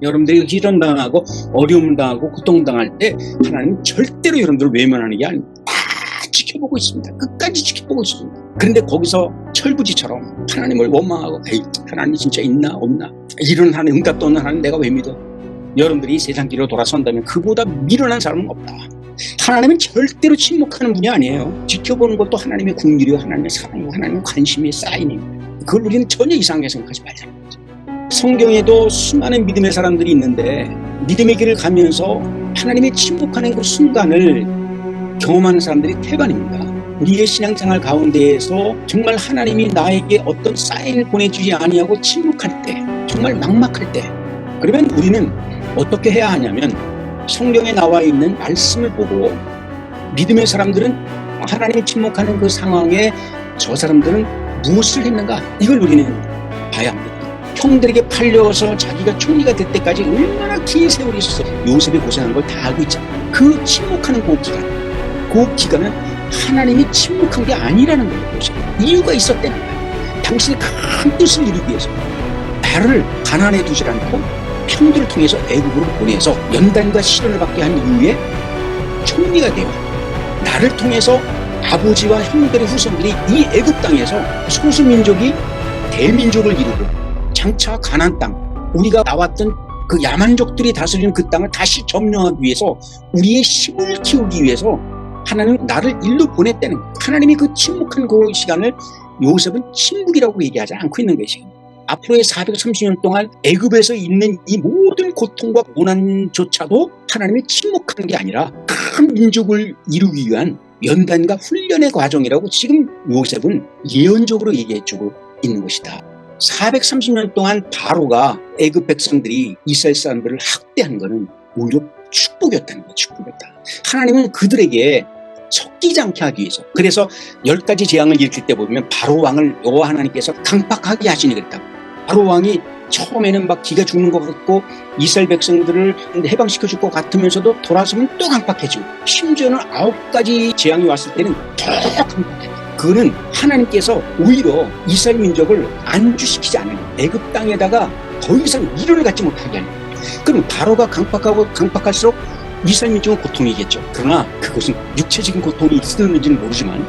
여러분들이 희롱당하고 어려움을 당하고 고통당할 때 하나님은 절대로 여러분들을 외면하는 게 아닙니다. 다 지켜보고 있습니다. 끝까지 지켜보고 있습니다. 그런데 거기서 철부지처럼 하나님을 원망하고 에이, 하나님이 진짜 있나 없나, 이런 하나님, 응답도 없는 하나님 내가 왜 믿어? 여러분들이 세상 길로 돌아선다면 그보다 미련한 사람은 없다. 하나님은 절대로 침묵하는 분이 아니에요. 지켜보는 것도 하나님의 긍휼이요, 하나님의 사랑이고 하나님의 관심의 사인입니다. 그걸 우리는 전혀 이상하게 생각하지 말자는 거죠. 성경에도 수많은 믿음의 사람들이 있는데 믿음의 길을 가면서 하나님의 침묵하는 그 순간을 경험하는 사람들이 태반입니다. 우리의 신앙생활 가운데에서 정말 하나님이 나에게 어떤 사인을 보내주지 아니하고 침묵할 때, 정말 막막할 때, 그러면 우리는 어떻게 해야 하냐면 성경에 나와 있는 말씀을 보고, 믿음의 사람들은 하나님이 침묵하는 그 상황에 저 사람들은 무엇을 했는가, 이걸 우리는 봐야 합니다. 형들에게 팔려서 자기가 총리가 될 때까지 얼마나 긴 세월이 있었어요. 요셉이 고생한 걸 다 알고 있잖아요. 그 침묵하는 그 기간은 하나님이 침묵한 게 아니라는 거예요. 이유가 있었다는 거예요. 당신의 큰 뜻을 이루기 위해서 나를 가난해 두지 않고 형들을 통해서 애국으로 보내서 연단과 시련을 받게 한 이후에 총리가 되어 나를 통해서 아버지와 형들의 후손들이 이 애국 땅에서 소수민족이 대민족을 이루고 장차 가나안 땅, 우리가 나왔던 그 야만족들이 다스리는 그 땅을 다시 점령하기 위해서 우리의 힘을 키우기 위해서 하나님은 나를 일로 보냈다는 거예요. 하나님이 그 침묵한 그 시간을 요셉은 침묵이라고 얘기하지 않고 있는 것이에요. 앞으로의 430년 동안 애굽에서 있는 이 모든 고통과 고난조차도 하나님이 침묵한 게 아니라 큰 민족을 이루기 위한 연단과 훈련의 과정이라고 지금 요셉은 예언적으로 얘기해주고 있는 것이다. 430년 동안 바로가 애굽 백성들이 이스라엘 사람들을 학대한 것은 오히려 축복이었다는 거예요. 축복이었다. 하나님은 그들에게 섞이지 않게 하기 위해서, 그래서 10가지 재앙을 일으킬 때 보면 바로 왕을 여호와 하나님께서 강팍하게 하시니 그랬다고. 바로 왕이 처음에는 막 기가 죽는 것 같고 이스라엘 백성들을 해방시켜줄 것 같으면서도 돌아서면 또 강팍해지고, 심지어는 9가지 재앙이 왔을 때는 더 강팍해요. 그는 하나님께서 오히려 이스라엘 민족을 안주시키지 않아요. 애굽 땅에다가 더 이상 미련을 갖지 못하게 하는 거예요. 그럼 바로가 강팍할수록 이스라엘 민족은 고통이겠죠. 그러나 그것은 육체적인 고통이 있었는지는 모르지만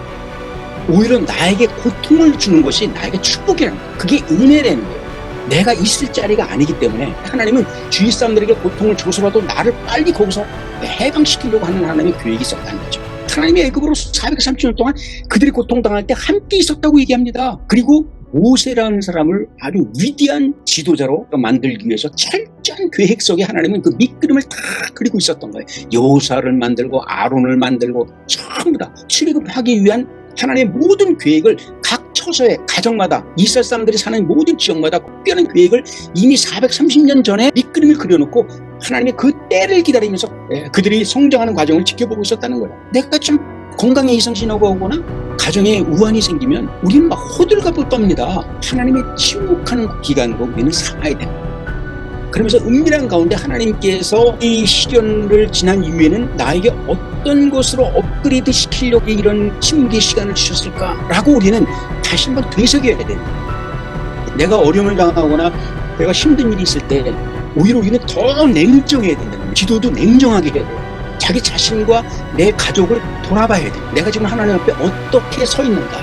오히려 나에게 고통을 주는 것이 나에게 축복이라는 거예요. 그게 은혜라는 거예요. 내가 있을 자리가 아니기 때문에 하나님은 주위 사람들에게 고통을 줘서라도 나를 빨리 거기서 해방시키려고 하는 하나님의 계획이 있었다는 거죠. 하나님이 애굽으로 430년 동안 그들이 고통당할 때 함께 있었다고 얘기합니다. 그리고 모세라는 사람을 아주 위대한 지도자로 만들기 위해서 철저한 계획 속에 하나님은 그 밑그림을 다 그리고 있었던 거예요. 여호사를 만들고 아론을 만들고 전부 다 출애굽하기 위한 하나님의 모든 계획을 각 처소에 가정마다 이스라엘 사람들이 사는 모든 지역마다 특별한 계획을 이미 430년 전에 밑그림을 그려놓고 하나님의 그 때를 기다리면서 그들이 성장하는 과정을 지켜보고 있었다는 거예요. 내가 좀 건강에 이상신하고 오거나 가정에 우환이 생기면 우리는 막 호들갑을 떱니다. 하나님의 침묵하는 기간으로 우리는 살아야 됩니다. 그러면서 은밀한 가운데 하나님께서 이 시련을 지난 이후에는 나에게 어떤 것으로 업그레이드 시키려고 이런 침묵의 시간을 주셨을까라고 우리는 다시 한번 되새겨야 됩니다. 내가 어려움을 당하거나 내가 힘든 일이 있을 때 오히려 우리는 더 냉정해야 된다는 거예요. 기도도 냉정하게 해야 돼요. 자기 자신과 내 가족을 돌아봐야 돼요. 내가 지금 하나님 앞에 어떻게 서 있는가.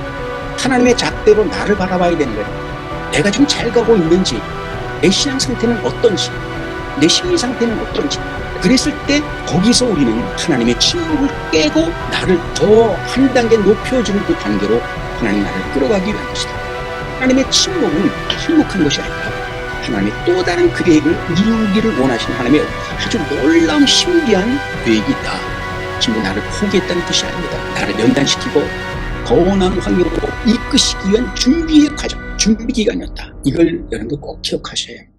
하나님의 잣대로 나를 바라봐야 되는 거예요. 내가 지금 잘 가고 있는지, 내 신앙 상태는 어떤지, 내 심리 상태는 어떤지. 그랬을 때 거기서 우리는 하나님의 침묵을 깨고 나를 더 한 단계 높여주는 그 단계로 하나님 나를 끌어가기 위한 것이다. 하나님의 침묵은 침묵한 것이 아니라 하나님의 또 다른 계획을 이루기를 원하시는 하나님의 아주 놀라운 신비한 계획이 있다. 지금 나를 포기했다는 뜻이 아닙니다. 나를 연단시키고 더 나은 환경으로 이끄시기 위한 준비의 과정, 준비 기간이었다. 이걸 여러분들 꼭 기억하셔야 합니다.